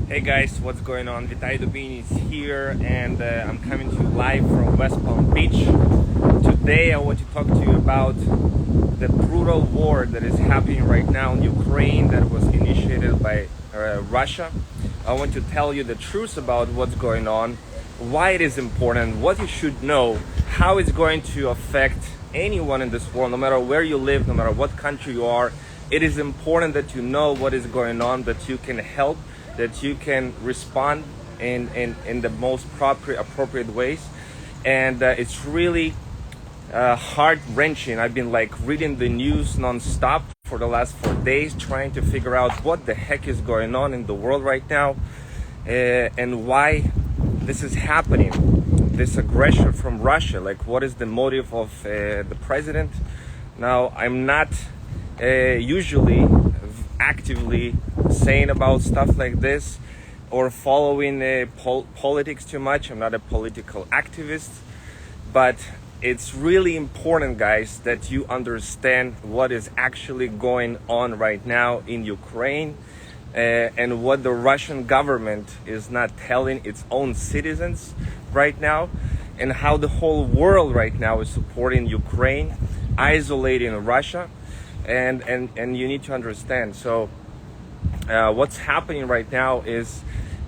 Hey guys, what's going on? Vitaly Dubin is here and I'm coming to you live from West Palm Beach. Today I want to talk to you about the brutal war that is happening right now in Ukraine that was initiated by Russia. I want to tell you the truth about what's going on, why it is important, what you should know, how it's going to affect anyone in this world, no matter where you live, no matter what country you are. It is important that you know what is going on, that you can help, that you can respond in the most appropriate ways. And it's really heart-wrenching. I've been reading the news non-stop for the last 4 days, trying to figure out what the heck is going on in the world right now and why this is happening, this aggression from Russia. What is the motive of the president? Now, I'm not usually actively saying about stuff like this or following politics too much. I'm not a political activist, but it's really important, guys, that you understand what is actually going on right now in Ukraine and what the Russian government is not telling its own citizens right now, and how the whole world right now is supporting Ukraine, isolating Russia. And you need to understand. So what's happening right now is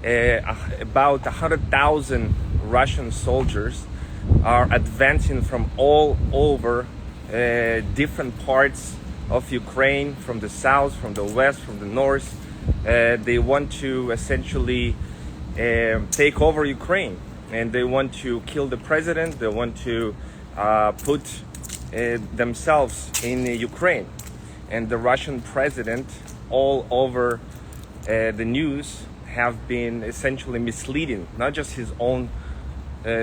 about 100,000 Russian soldiers are advancing from all over different parts of Ukraine, from the south, from the west, from the north. They want to essentially take over Ukraine, and they want to kill the president. They want to put themselves in Ukraine. And the Russian president, all over the news, have been essentially misleading not just his own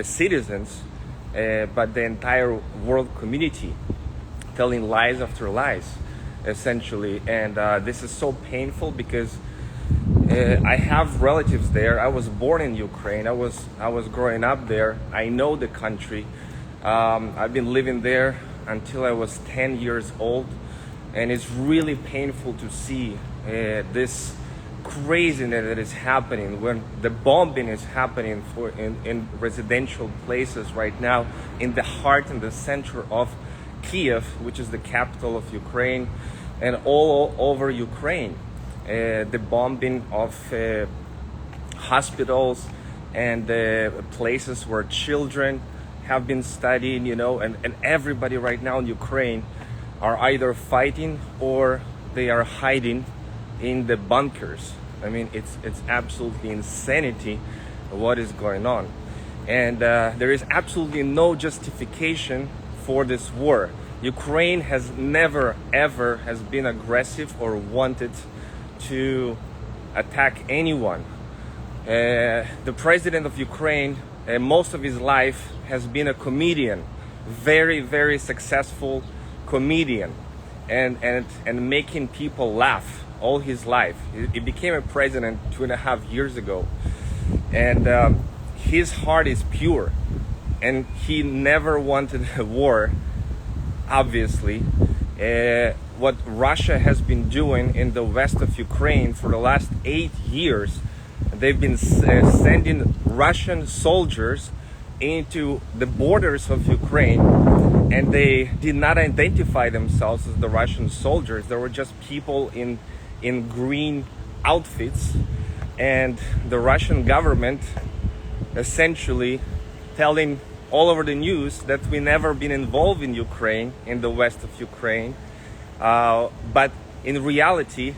citizens, but the entire world community, telling lies after lies, essentially. And this is so painful because I have relatives there. I was born in Ukraine. I was growing up there. I know the country. I've been living there until I was 10 years old. And it's really painful to see this craziness that is happening when the bombing is happening in residential places right now, in the heart and the center of Kiev, which is the capital of Ukraine, and all over Ukraine. The bombing of hospitals and places where children have been studying, and everybody right now in Ukraine are either fighting or they are hiding in the bunkers. I mean, it's absolutely insanity what is going on. And there is absolutely no justification for this war. Ukraine has never, ever has been aggressive or wanted to attack anyone. The president of Ukraine, most of his life, has been a comedian, very, very successful comedian, and making people laugh all his life. He became a president 2.5 years ago, and his heart is pure, and he never wanted a war, obviously. What Russia has been doing in the west of Ukraine for the last 8 years, they've been sending Russian soldiers into the borders of Ukraine, and they did not identify themselves as the Russian soldiers. They were just people in green outfits, and the Russian government essentially telling all over the news that we never been involved in Ukraine, in the west of Ukraine, but in reality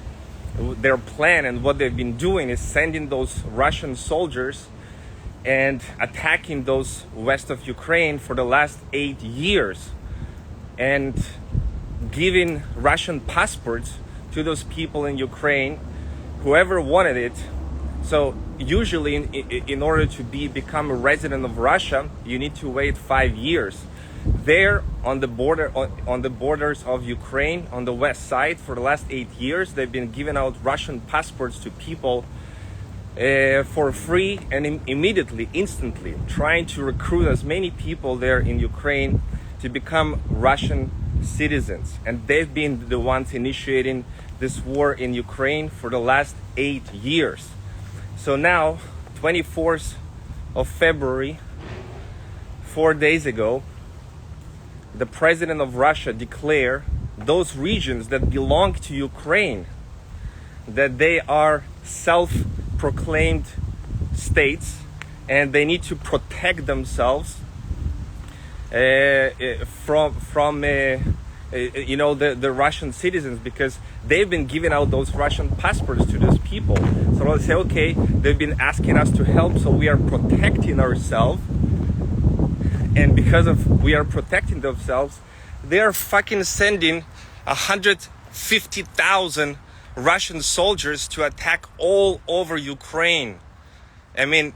their plan and what they've been doing is sending those Russian soldiers and attacking those west of Ukraine for the last 8 years, and giving Russian passports to those people in Ukraine, whoever wanted it. So usually in order to become a resident of Russia, you need to wait 5 years. There on the borders of Ukraine, on the west side, for the last 8 years, they've been giving out Russian passports to people for free and immediately, instantly, trying to recruit as many people there in Ukraine to become Russian citizens. And they've been the ones initiating this war in Ukraine for the last 8 years. So now, 24th of February, 4 days ago, the president of Russia declared those regions that belong to Ukraine, that they are self-proclaimed states and they need to protect themselves from the Russian citizens, because they've been giving out those Russian passports to those people. So they'll say, okay, they've been asking us to help, so we are protecting ourselves. And because of we are protecting themselves, they are fucking sending 150,000 Russian soldiers to attack all over Ukraine. I mean,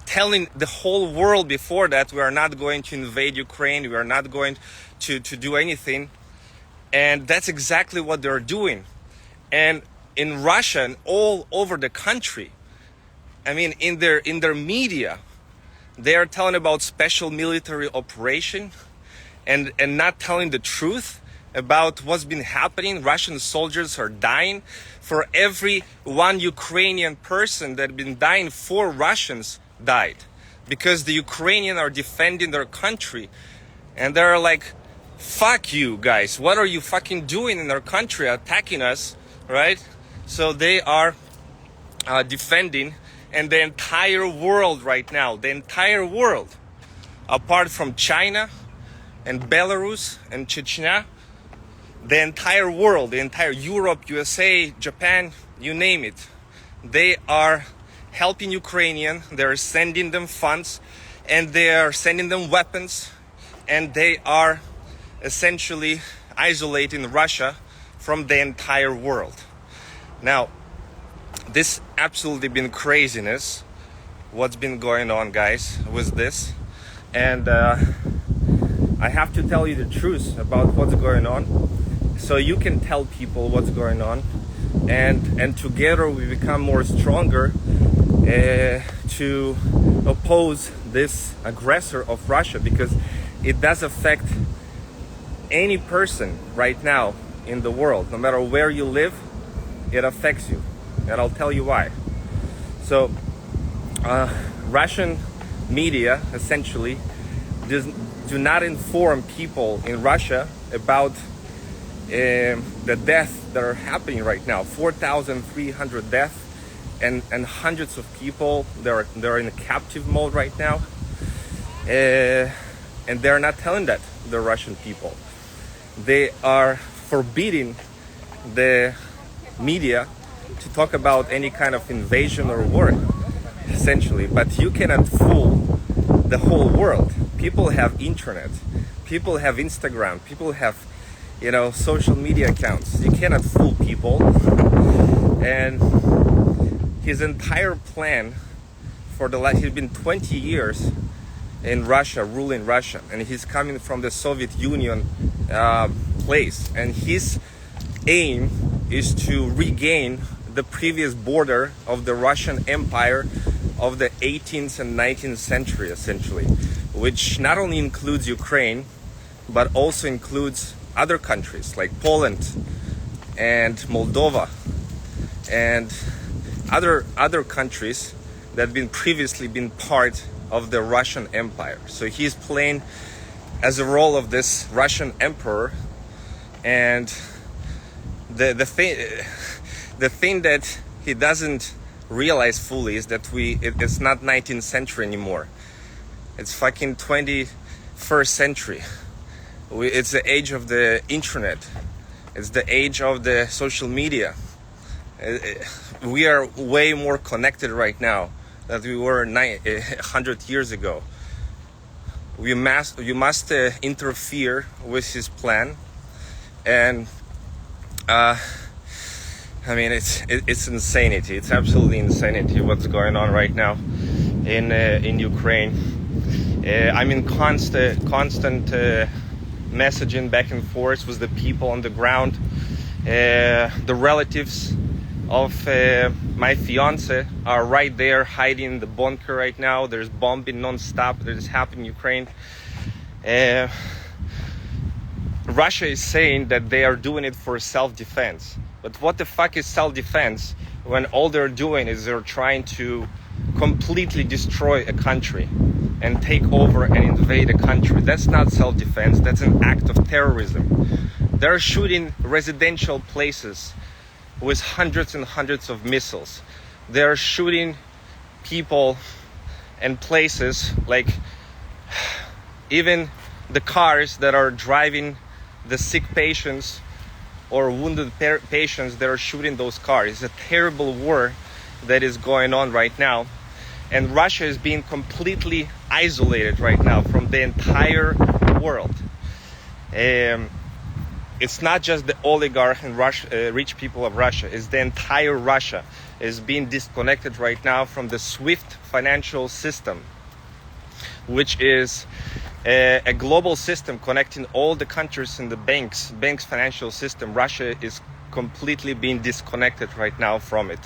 telling the whole world before that we are not going to invade Ukraine, we are not going to do anything. And that's exactly what they're doing. And in Russia and all over the country, I mean, in their media, they are telling about special military operation and not telling the truth about what's been happening. Russian soldiers are dying. For every one Ukrainian person that has been dying, 4 Russians died, because the Ukrainians are defending their country. And they're like, fuck you guys, what are you fucking doing in our country, attacking us, right? So they are defending. And the entire world right now, the entire world, apart from China and Belarus and Chechnya, the entire world, the entire Europe, USA, Japan, you name it, they are helping Ukrainian. They're sending them funds and they are sending them weapons, and they are essentially isolating Russia from the entire world. Now, this absolutely been craziness, what's been going on, guys, with this. And I have to tell you the truth about what's going on, so you can tell people what's going on, and together we become more stronger to oppose this aggressor of Russia, because it does affect any person right now in the world. No matter where you live, it affects you. And I'll tell you why. So, Russian media essentially do not inform people in Russia about the deaths that are happening right now. 4,300 deaths, and hundreds of people they're in a captive mode right now. And they're not telling that, the Russian people. They are forbidding the media to talk about any kind of invasion or war, essentially. But you cannot fool the whole world. People have internet, people have Instagram, people have, social media accounts. You cannot fool people. And his entire plan he's been 20 years in Russia, ruling Russia, and he's coming from the Soviet Union place, and his aim is to regain the previous border of the Russian Empire of the 18th and 19th century, essentially, which not only includes Ukraine, but also includes other countries like Poland and Moldova and other countries that have been previously been part of the Russian Empire. So he's playing as a role of this Russian emperor, and the thing that he doesn't realize fully is that it's not 19th century anymore. It's fucking 21st century. It's the age of the internet. It's the age of the social media. We are way more connected right now than we were 100 years ago. You must interfere with his plan, and it's insanity. It's absolutely insanity what's going on right now in Ukraine. I'm in constant messaging back and forth with the people on the ground. The relatives of my fiance are right there hiding in the bunker right now. There's bombing non-stop that is happening in Ukraine. Russia is saying that they are doing it for self-defense. But what the fuck is self-defense when all they're doing is they're trying to completely destroy a country and take over and invade a country. That's not self-defense, that's an act of terrorism. They're shooting residential places with hundreds and hundreds of missiles. They're shooting people and places, like even the cars that are driving the sick patients or wounded patients, that are shooting those cars. It's a terrible war that is going on right now. And Russia is being completely isolated right now from the entire world. It's not just the oligarch and rich people of Russia. It's the entire Russia is being disconnected right now from the SWIFT financial system, which is a global system connecting all the countries in the banks financial system. Russia is completely being disconnected right now from it.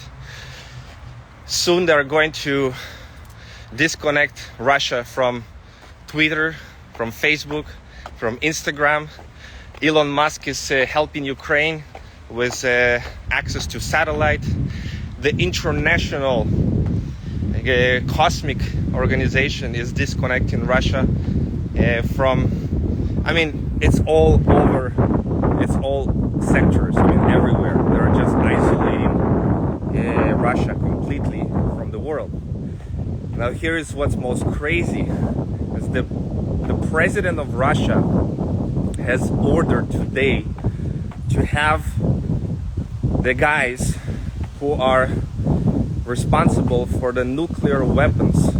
Soon they're going to disconnect Russia from Twitter, from Facebook, from Instagram. Elon Musk is helping Ukraine with access to satellite. The international cosmic organization is disconnecting Russia from, I mean, it's all over, it's all sectors, I mean, everywhere. They're just isolating Russia completely from the world. Now here is what's most crazy, is the president of Russia has ordered today to have the guys who are responsible for the nuclear weapons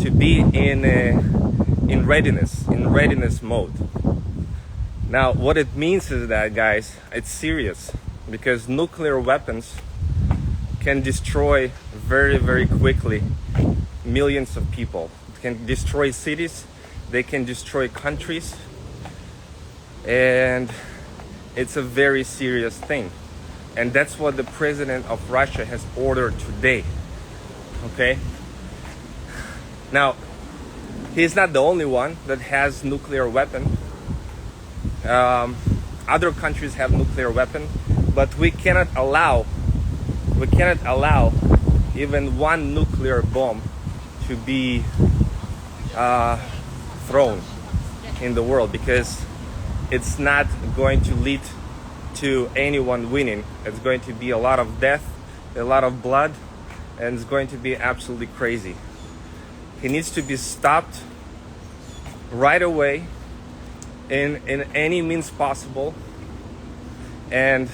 to be in readiness mode. Now what it means is that, guys, it's serious, because nuclear weapons can destroy very, very quickly millions of people. It can destroy cities, they can destroy countries, and it's a very serious thing. And that's what the president of Russia has ordered today. Okay? Now, he's not the only one that has nuclear weapon. Other countries have nuclear weapon, but we cannot allow even one nuclear bomb to be thrown in the world, because it's not going to lead to anyone winning. It's going to be a lot of death, a lot of blood, and it's going to be absolutely crazy. He needs to be stopped right away in any means possible, and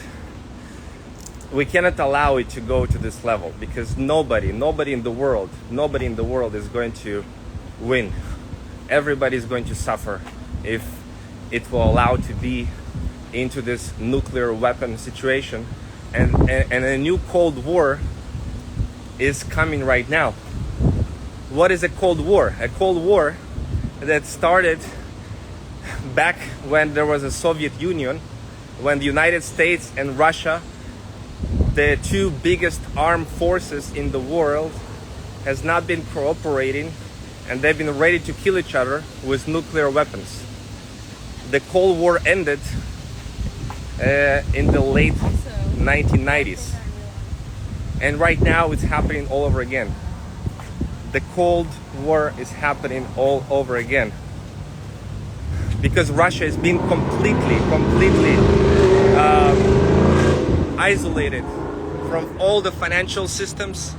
we cannot allow it to go to this level, because nobody in the world is going to win. Everybody is going to suffer if it will allow to be into this nuclear weapon situation, and a new Cold War is coming right now. What is a Cold War? A Cold War that started back when there was a Soviet Union, when the United States and Russia, the two biggest armed forces in the world, has not been cooperating, and they've been ready to kill each other with nuclear weapons. The Cold War ended in the late 1990s, and right now it's happening all over again. The Cold War is happening all over again, because Russia is being completely isolated from all the financial systems,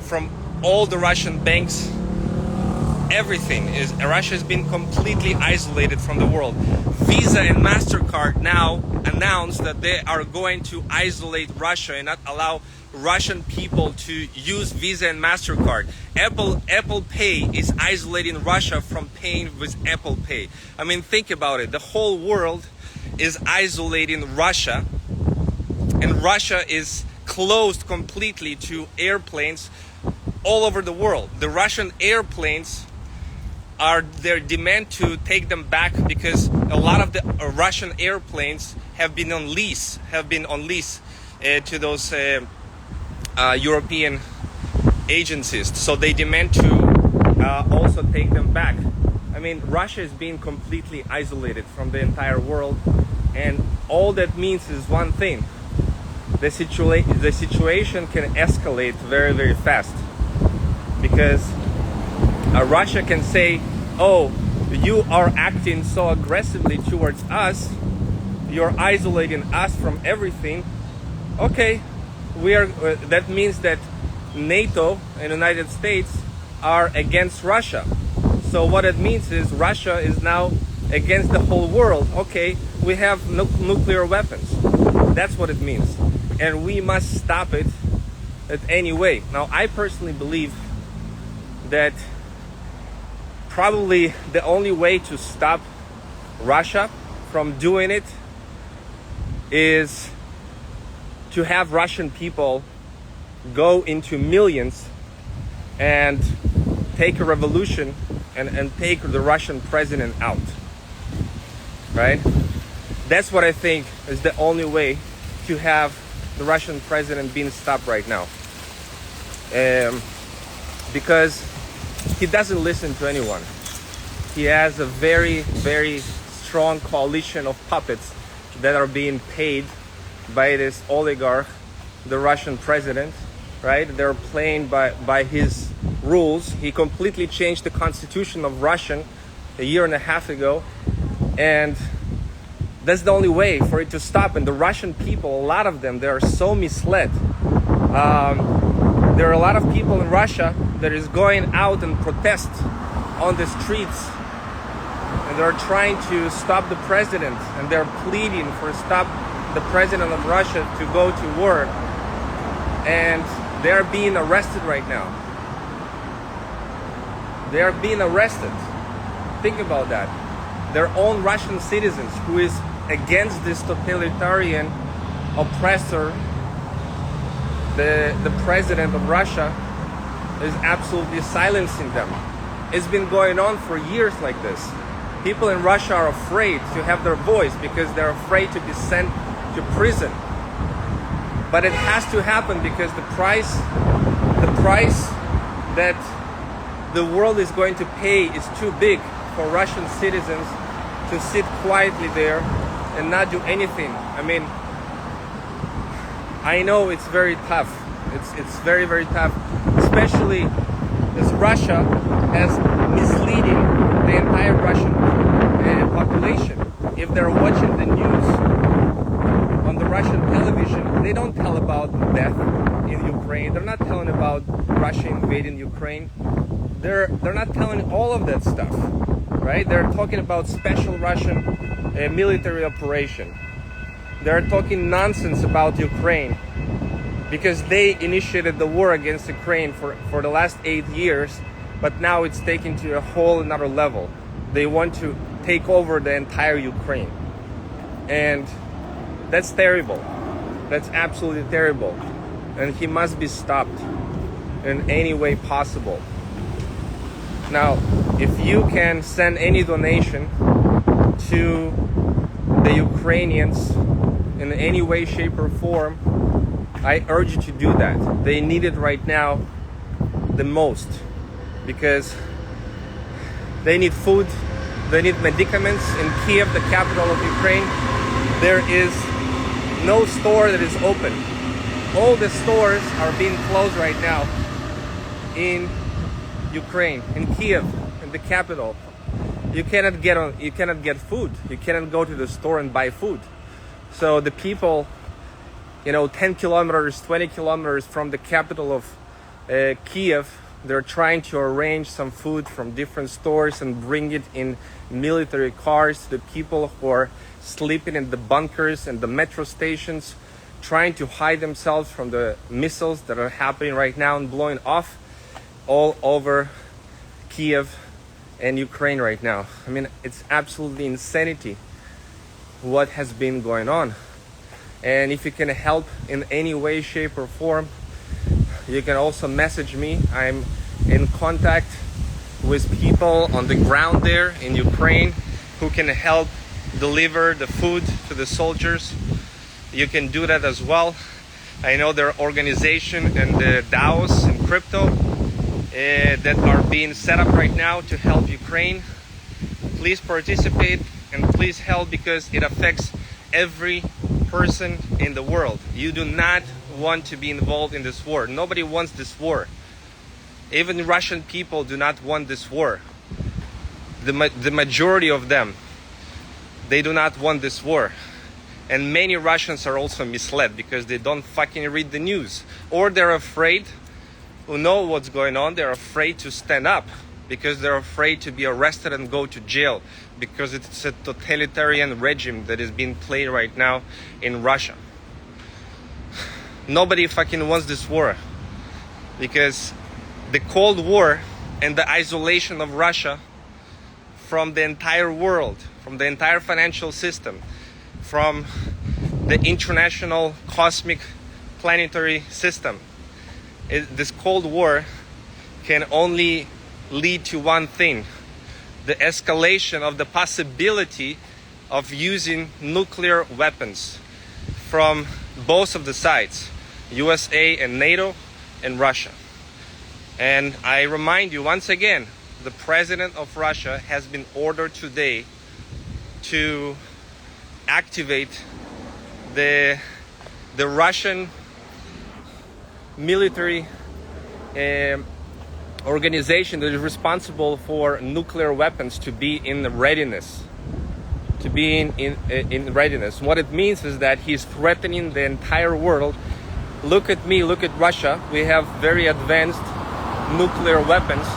from all the Russian banks. Everything is, Russia has been completely isolated from the world. Visa and MasterCard now announced that they are going to isolate Russia and not allow Russian people to use Visa and MasterCard. Apple Pay is isolating Russia from paying with Apple Pay. I mean, think about it. The whole world is isolating Russia, and Russia is closed completely to airplanes all over the world. The Russian airplanes their demand to take them back, because a lot of the Russian airplanes have been on lease to those European agencies. So they demand to also take them back. I mean, Russia is being completely isolated from the entire world, and all that means is one thing: the situation can escalate very, very fast, because Russia can say, oh, you are acting so aggressively towards us, you're isolating us from everything. Okay, that means that NATO and United States are against Russia. So what it means is Russia is now against the whole world. Okay, we have nuclear weapons. That's what it means. And we must stop it at any way. Now, I personally believe that probably the only way to stop Russia from doing it is to have Russian people go into millions and take a revolution and take the Russian president out, right? That's what I think is the only way to have the Russian president being stopped right now. Because he doesn't listen to anyone. He has a very, very strong coalition of puppets that are being paid by this oligarch, the Russian president, right? They're playing by his rules. He completely changed the constitution of Russia a year and a half ago, and that's the only way for it to stop. And the Russian people, a lot of them, they are so misled. There are a lot of people in Russia that is going out and protest on the streets, and they're trying to stop the president, and they're pleading for stop the president of Russia to go to war, and they're being arrested right now. They are being arrested. Think about that. Their own Russian citizens who is against this totalitarian oppressor, the president of Russia, is absolutely silencing them. It's been going on for years like this. People in Russia are afraid to have their voice because they're afraid to be sent to prison. But it has to happen because the price that the world is going to pay is too big for Russian citizens to sit quietly there and not do anything. I mean, I know it's very tough. It's very, very tough, especially as Russia has misleading the entire Russian population. If they're watching the news on the Russian television, they don't tell about death in Ukraine. They're not telling about Russia invading Ukraine. They're not telling all of that stuff, right? They're talking about special Russian military operation. They're talking nonsense about Ukraine because they initiated the war against Ukraine for the last 8 years, but now it's taken to a whole another level. They want to take over the entire Ukraine. And that's terrible. That's absolutely terrible. And he must be stopped in any way possible. Now, if you can send any donation to the Ukrainians in any way, shape, or form, I urge you to do that. They need it right now the most because they need food, they need medicaments. In Kiev, the capital of Ukraine, there is no store that is open. All the stores are being closed right now in Ukraine, in Kiev, in the capital. You cannot get food. You cannot go to the store and buy food. So the people, 10 kilometers, 20 kilometers from the capital of Kiev, they're trying to arrange some food from different stores and bring it in military cars to the people who are sleeping in the bunkers and the metro stations, trying to hide themselves from the missiles that are happening right now and blowing off all over Kiev and Ukraine right now. I mean, it's absolutely insanity what has been going on. And if you can help in any way, shape, or form, you can also message me. I'm in contact with people on the ground there in Ukraine who can help deliver the food to the soldiers. You can do that as well. I know there are organizations and the DAOs in crypto that are being set up right now to help Ukraine. Please participate and please help because it affects every person in the world. You do not want to be involved in this war. Nobody wants this war. Even Russian people do not want this war. The majority of them, they do not want this war. And many Russians are also misled because they don't fucking read the news. Or they're afraid, who know what's going on, they're afraid to stand up because they're afraid to be arrested and go to jail because it's a totalitarian regime that is being played right now in Russia. Nobody fucking wants this war because the Cold War and the isolation of Russia from the entire world, from the entire financial system, from the international cosmic planetary system. This Cold War can only lead to one thing: the escalation of the possibility of using nuclear weapons from both of the sides, USA and NATO and Russia. And I remind you once again, the president of Russia has been ordered today to activate the Russian military organization that is responsible for nuclear weapons to be in readiness. To be in readiness. What it means is that he's threatening the entire world. Look at me, look at Russia. We have very advanced nuclear weapons.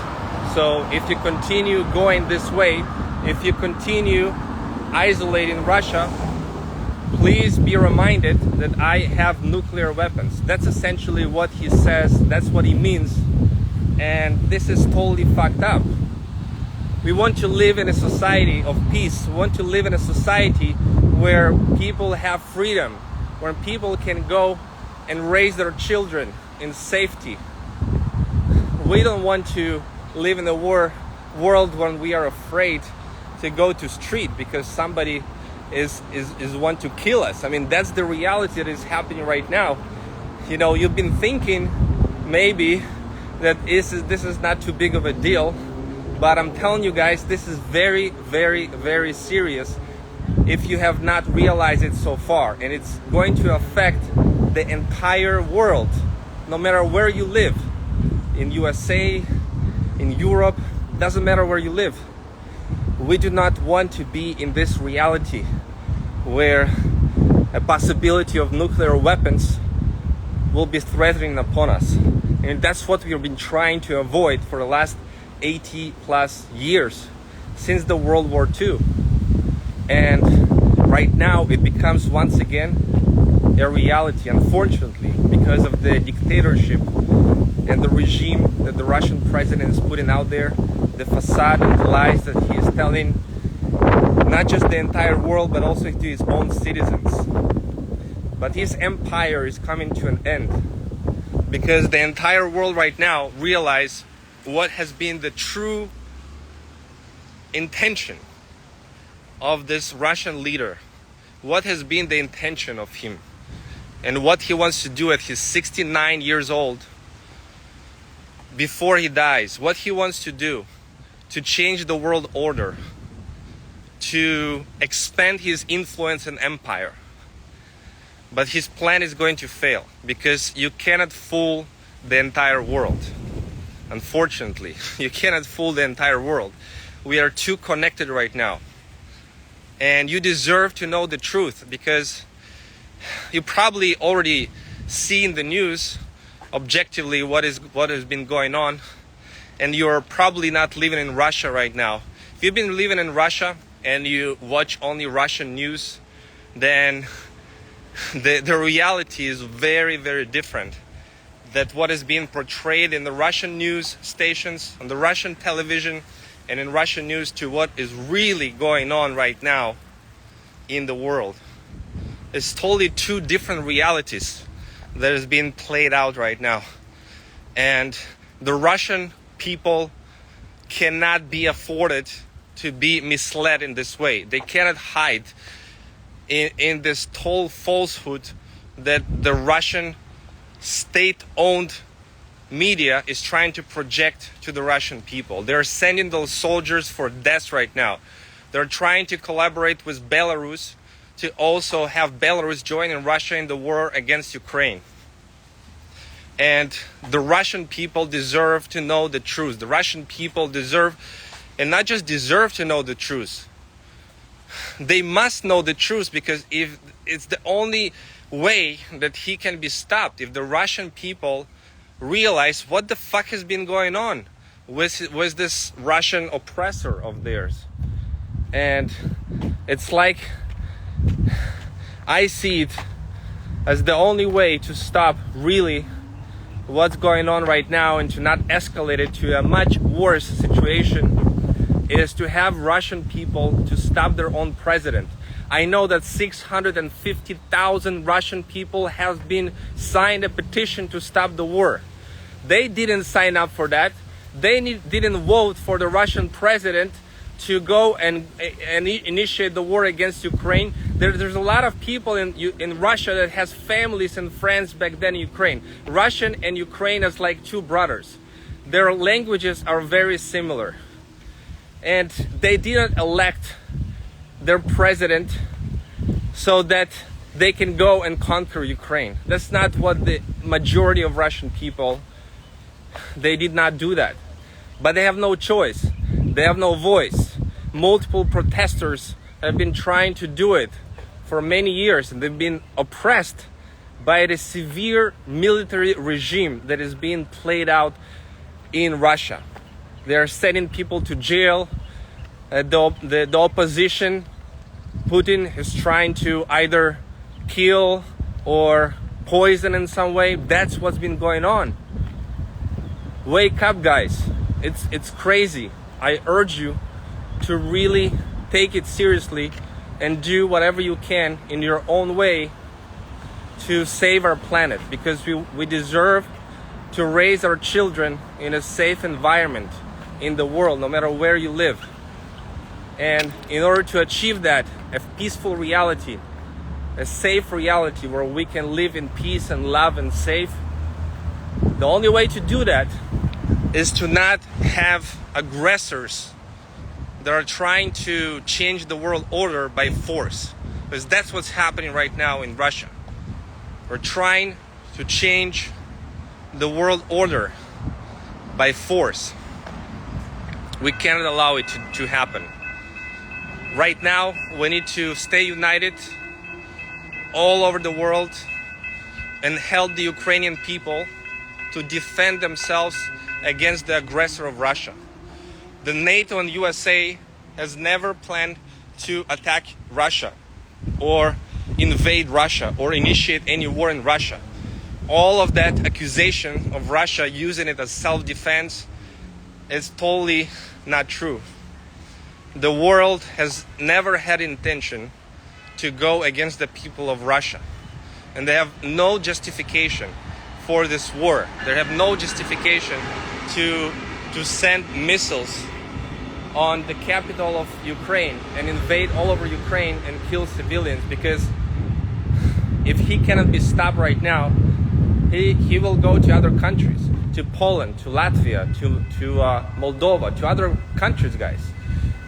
So if you continue going this way, if you continue isolating Russia, please be reminded that I have nuclear weapons. That's essentially what he says. That's what he means. And this is totally fucked up. We want to live in a society of peace. We want to live in a society where people have freedom, where people can go and raise their children in safety. We don't want to live in a world when we are afraid to go to street because somebody is want to kill us. I mean, that's the reality that is happening right now. You know, you've been thinking maybe that this is not too big of a deal, but I'm telling you guys, this is very, very, very serious if you have not realized it so far. And it's going to affect the entire world, no matter where you live, in USA, in Europe, doesn't matter where you live. We do not want to be in this reality where a possibility of nuclear weapons will be threatening upon us. And that's what we've been trying to avoid for the last 80 plus years, since the World War II. And right now it becomes once again a reality, unfortunately, because of the dictatorship and the regime that the Russian president is putting out there, the facade and the lies that he is telling not just the entire world but also to his own citizens. But his empire is coming to an end because the entire world right now realize what has been the true intention of this Russian leader, what has been the intention of him, and what he wants to do at his 69 years old before he dies, what he wants to do to change the world order, to expand his influence and empire. But his plan is going to fail because you cannot fool the entire world. Unfortunately, you cannot fool the entire world. We are too connected right now. And you deserve to know the truth because you probably already see in the news objectively what has been going on, and you're probably not living in Russia right now. If you've been living in Russia and you watch only Russian news, then the reality is very, very different. That what is being portrayed in the Russian news stations, on the Russian television, and in Russian news to what is really going on right now in the world. It's totally two different realities that is being played out right now. And the Russian people cannot be afforded to be misled in this way. They cannot hide in this total falsehood that the Russian state-owned media is trying to project to the Russian people. They're sending those soldiers for death right now. They're trying to collaborate with Belarus to also have Belarus joining Russia in the war against Ukraine. And the Russian people deserve to know the truth. The Russian people deserve, and not just deserve to know the truth, they must know the truth, because if it's the only way that he can be stopped, if the Russian people realize what the fuck has been going on with this Russian oppressor of theirs. And it's like, I see it as the only way to stop really what's going on right now and to not escalate it to a much worse situation is to have Russian people to stop their own president. I know that 650,000 Russian people have been signed a petition to stop the war. They didn't sign up for that. They didn't vote for the Russian president to go and initiate the war against Ukraine. There's a lot of people in Russia that has families and friends back then in Ukraine. Russian and Ukraine is like two brothers. Their languages are very similar. And they didn't elect their president so that they can go and conquer Ukraine. That's not what the majority of Russian people, they did not do that. But they have no choice. They have no voice. Multiple protesters have been trying to do it for many years, and they've been oppressed by the severe military regime that is being played out in Russia. They are sending people to jail. The opposition, Putin, is trying to either kill or poison in some way. That's what's been going on. Wake up, guys. It's crazy. I urge you to really take it seriously and do whatever you can in your own way to save our planet, because we deserve to raise our children in a safe environment in the world, no matter where you live. And in order to achieve that, a peaceful reality, a safe reality where we can live in peace and love and safe, the only way to do that is to not have aggressors that are trying to change the world order by force. Because that's what's happening right now in Russia. We're trying to change the world order by force. We cannot allow it to happen. Right now, we need to stay united all over the world and help the Ukrainian people to defend themselves against the aggressor of Russia. The NATO and USA has never planned to attack Russia or invade Russia or initiate any war in Russia. All of that accusation of Russia using it as self-defense is totally not true. The world has never had intention to go against the people of Russia. And they have no justification for this war. They have no justification to send missiles on the capital of Ukraine and invade all over Ukraine and kill civilians, because if he cannot be stopped right now, he will go to other countries, to Poland, to Latvia, to Moldova, to other countries, guys,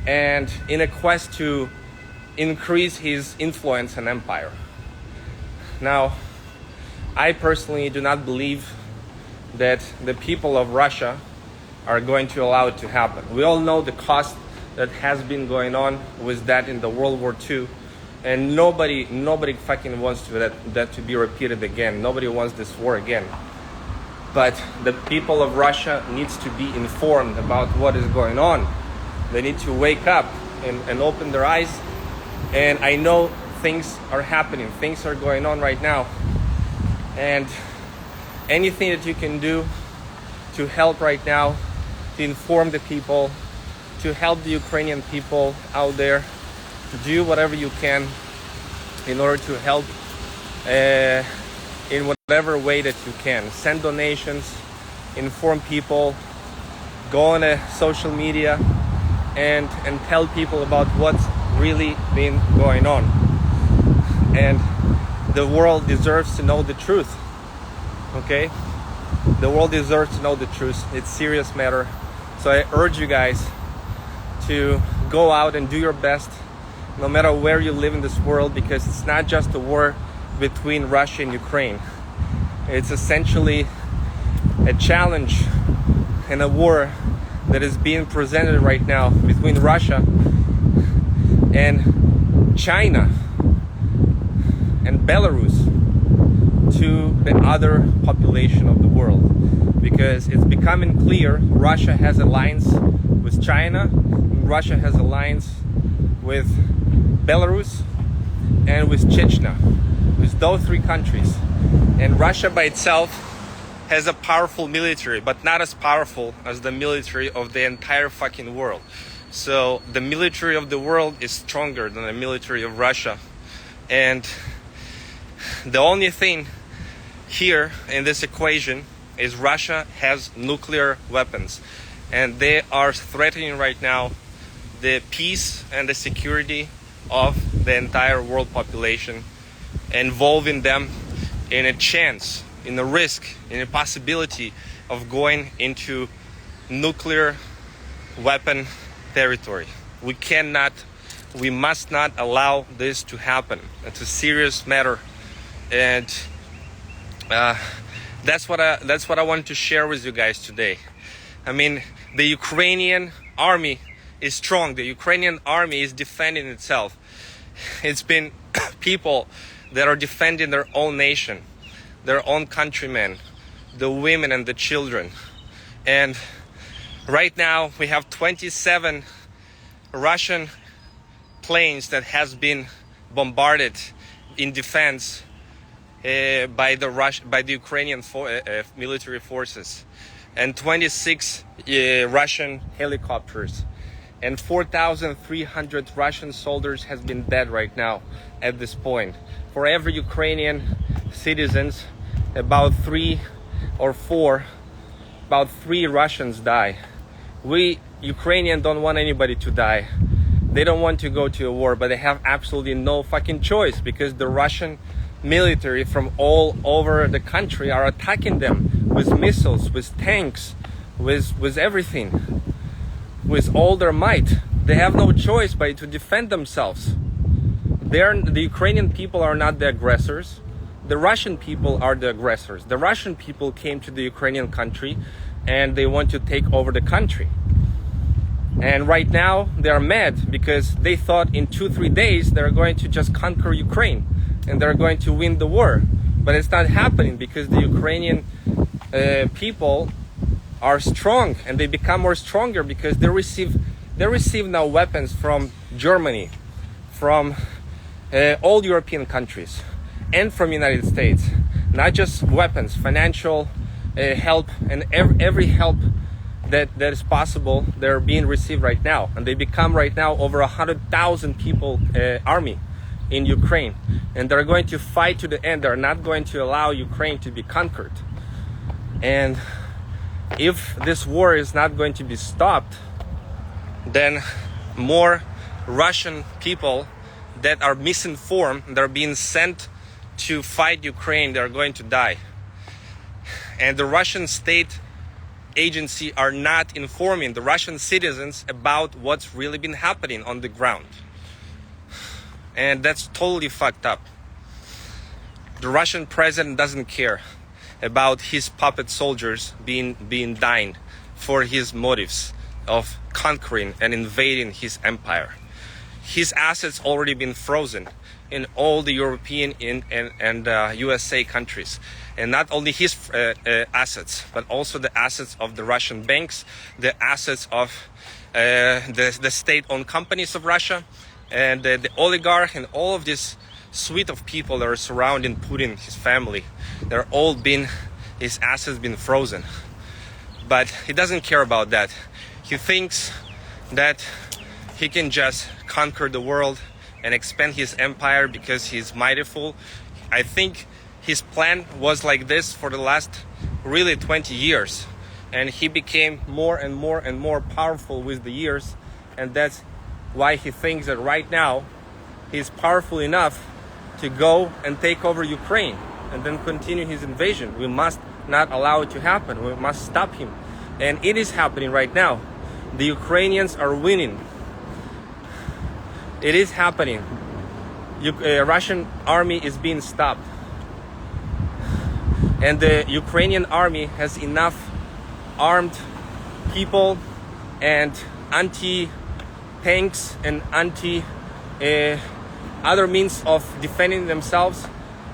and in a quest to increase his influence and empire. Now, I personally do not believe that the people of Russia are going to allow it to happen. We all know the cost that has been going on with that in the World War II, and nobody fucking wants that to be repeated again. Nobody wants this war again. But the people of Russia needs to be informed about what is going on. They need to wake up and open their eyes. And I know things are happening. Things are going on right now. And anything that you can do to help right now, to inform the people, to help the Ukrainian people out there, do whatever you can in order to help in whatever way that you can. Send donations, inform people, go on social media and tell people about what's really been going on. And the world deserves to know the truth, okay? The world deserves to know the truth. It's a serious matter. So I urge you guys to go out and do your best no matter where you live in this world, because it's not just a war between Russia and Ukraine. It's essentially a challenge and a war that is being presented right now between Russia and China and Belarus to the other population of the world, because it's becoming clear Russia has alliance with China, Russia has alliance with Belarus and with Chechnya, with those three countries. And Russia by itself has a powerful military, but not as powerful as the military of the entire fucking world. So the military of the world is stronger than the military of Russia. And the only thing here in this equation is Russia has nuclear weapons, and they are threatening right now the peace and the security of the entire world population, involving them in a chance, in a risk, in a possibility of going into nuclear weapon territory. We must not allow this to happen. It's a serious matter, and that's what I wanted to share with you guys today. I mean, the Ukrainian army is strong. The Ukrainian army is defending itself. It's been people that are defending their own nation, their own countrymen, the women and the children. And right now we have 27 Russian planes that has been bombarded in defense by the Ukrainian military forces, and 26 Russian helicopters, and 4,300 Russian soldiers has been dead right now at this point. For every Ukrainian citizens, about 3 Russians die. We Ukrainians don't want anybody to die. They don't want to go to a war, but they have absolutely no fucking choice, because the Russian military from all over the country are attacking them with missiles, with tanks, with everything, with all their might. They have no choice but to defend themselves. The Ukrainian people are not the aggressors. The Russian people are the aggressors. The Russian people came to the Ukrainian country and they want to take over the country. And right now they are mad because they thought in 2-3 days they're going to just conquer Ukraine and they're going to win the war. But it's not happening, because the Ukrainian people are strong, and they become more stronger because they receive now weapons from Germany, from all European countries, and from United States. Not just weapons, financial help, and every help that is possible, they're being received right now. And they become right now over 100,000 people army in Ukraine, and they're going to fight to the end. They're not going to allow Ukraine to be conquered. And if this war is not going to be stopped, then more Russian people that are misinformed, they're being sent to fight Ukraine, they're going to die. And the Russian state agency are not informing the Russian citizens about what's really been happening on the ground. And that's totally fucked up. The Russian president doesn't care about his puppet soldiers being dying for his motives of conquering and invading his empire. His assets already been frozen in all the European and USA countries. And not only his assets, but also the assets of the Russian banks, the assets of the state-owned companies of Russia, and the oligarch, and all of this suite of people that are surrounding Putin, his family. His assets been frozen. But he doesn't care about that. He thinks that he can just conquer the world and expand his empire because he's mightyful. I think his plan was like this for the last really 20 years. And he became more and more and more powerful with the years. And that's why he thinks that right now he's powerful enough to go and take over Ukraine and then continue his invasion. We must not allow it to happen. We must stop him. And it is happening right now. The Ukrainians are winning. It is happening. Russian army is being stopped. And the Ukrainian army has enough armed people and anti-tanks and other means of defending themselves,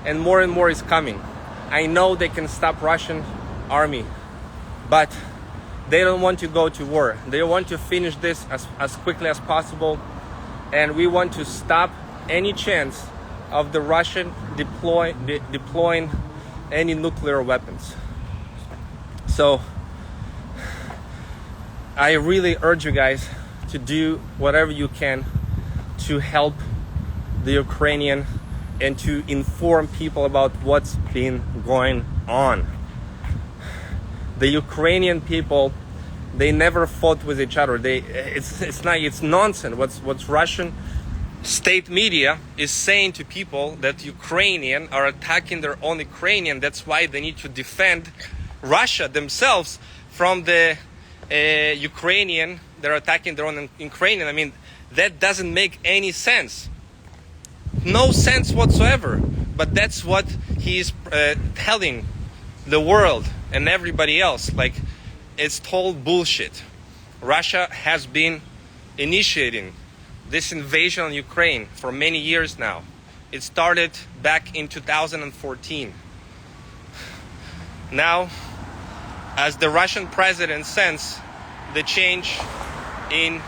and more is coming. I know they can stop Russian army, but they don't want to go to war. They want to finish this as quickly as possible, and we want to stop any chance of the Russian deploying any nuclear weapons. So I really urge you guys to do whatever you can to help the Ukrainian and to inform people about what's been going on. The Ukrainian people, they never fought with each other. It's nonsense. What's Russian state media is saying to people that Ukrainian are attacking their own Ukrainian. That's why they need to defend Russia themselves from the Ukrainian. They're attacking their own Ukrainian. I mean, that doesn't make any sense. No sense whatsoever. But that's what he's telling the world and everybody else. Like, it's total bullshit. Russia has been initiating this invasion on Ukraine for many years now. It started back in 2014. Now, as the Russian president sensed the change in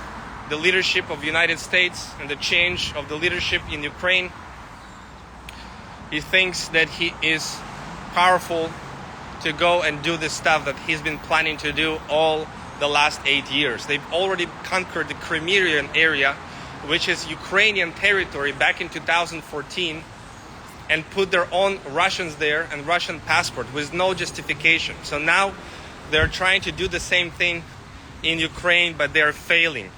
the leadership of the United States and the change of the leadership in Ukraine, he thinks that he is powerful to go and do the stuff that he's been planning to do all the last 8 years. They've already conquered the Crimean area, which is Ukrainian territory, back in 2014, and put their own Russians there and Russian passport with no justification. So now they're trying to do the same thing in Ukraine, but they're failing.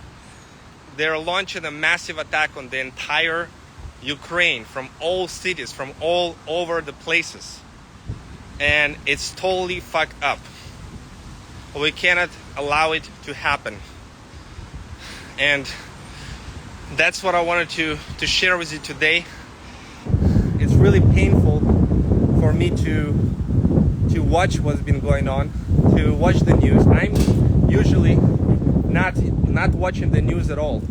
They're launching a massive attack on the entire Ukraine from all cities, from all over the places. And it's totally fucked up. We cannot allow it to happen. And that's what I wanted to share with you today. It's really painful for me to watch what's been going on, to watch the news. I'm usually not watching the news at all.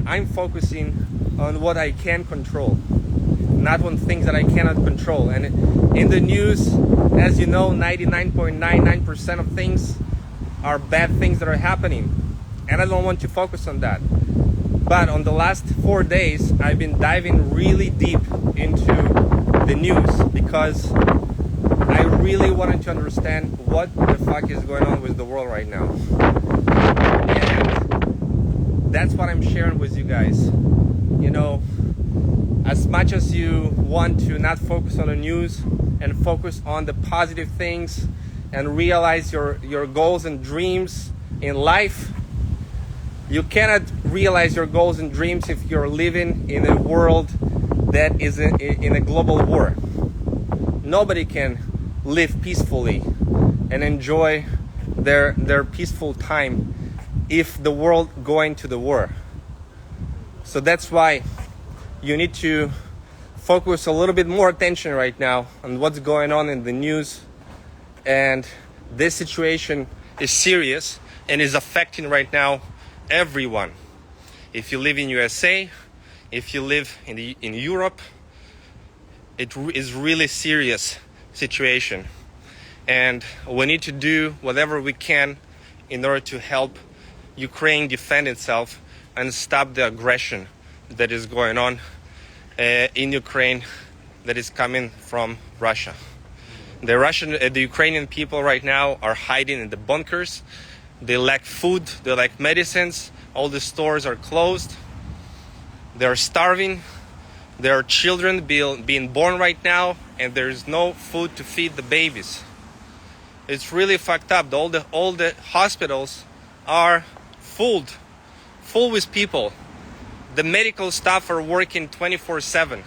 I'm focusing on what I can control, not on things that I cannot control. And in the news, as you know, 99.99% of things are bad things that are happening. And I don't want to focus on that. But on the last 4 days, I've been diving really deep into the news because I really wanted to understand what the fuck is going on with the world right now. And that's what I'm sharing with you guys. You know, as much as you want to not focus on the news and focus on the positive things and realize your goals and dreams in life, you cannot realize your goals and dreams if you're living in a world that is in a global war. Nobody can live peacefully and enjoy their peaceful time if the world going to the war. So that's why you need to focus a little bit more attention right now on what's going on in the news. And this situation is serious and is affecting right now everyone. If you live in USA, if you live in Europe, it is really serious situation. And we need to do whatever we can in order to help Ukraine defend itself and stop the aggression that is going on in Ukraine that is coming from Russia. The Ukrainian people right now are hiding in the bunkers. They lack food, they lack medicines, all the stores are closed. They're starving. There are children being born right now, and there's no food to feed the babies. It's really fucked up. All the hospitals are full with people. The medical staff are working 24/7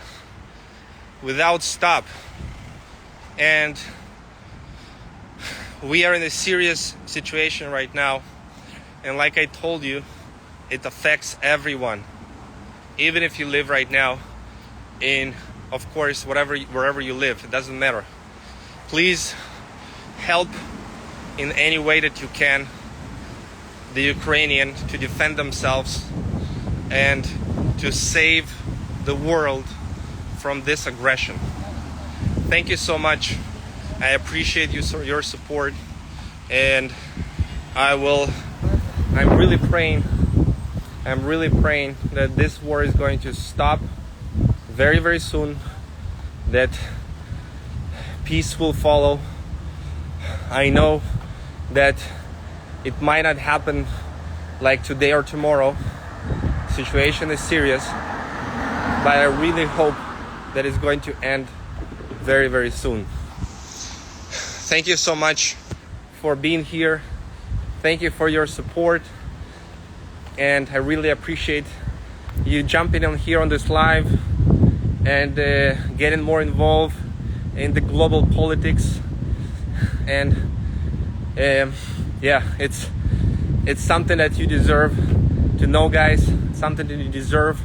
without stop. And we are in a serious situation right now. And like I told you, it affects everyone. even if you live right now in, of course, wherever you live, it doesn't matter. Please help in any way that you can the Ukrainian to defend themselves and to save the world from this aggression. Thank you so much. I appreciate your support, and I'm really praying that this war is going to stop very, very soon, that peace will follow. I know that it might not happen like today or tomorrow. The situation is serious, but I really hope that it's going to end very, very soon. Thank you so much for being here. Thank you for your support, and I really appreciate you jumping on here on this live and getting more involved in the global politics. And yeah, it's something that you deserve to know, guys. Something that you deserve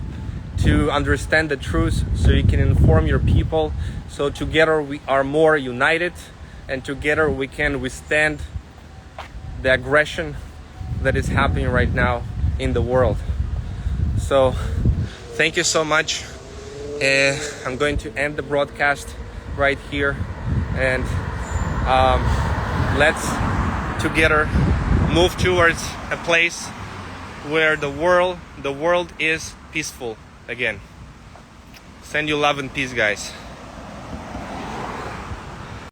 to understand the truth, so you can inform your people. So together we are more united, and together we can withstand the aggression that is happening right now in the world. So thank you so much. I'm going to end the broadcast right here, and let's together move towards a place where the world is peaceful again. Send you love and peace, guys.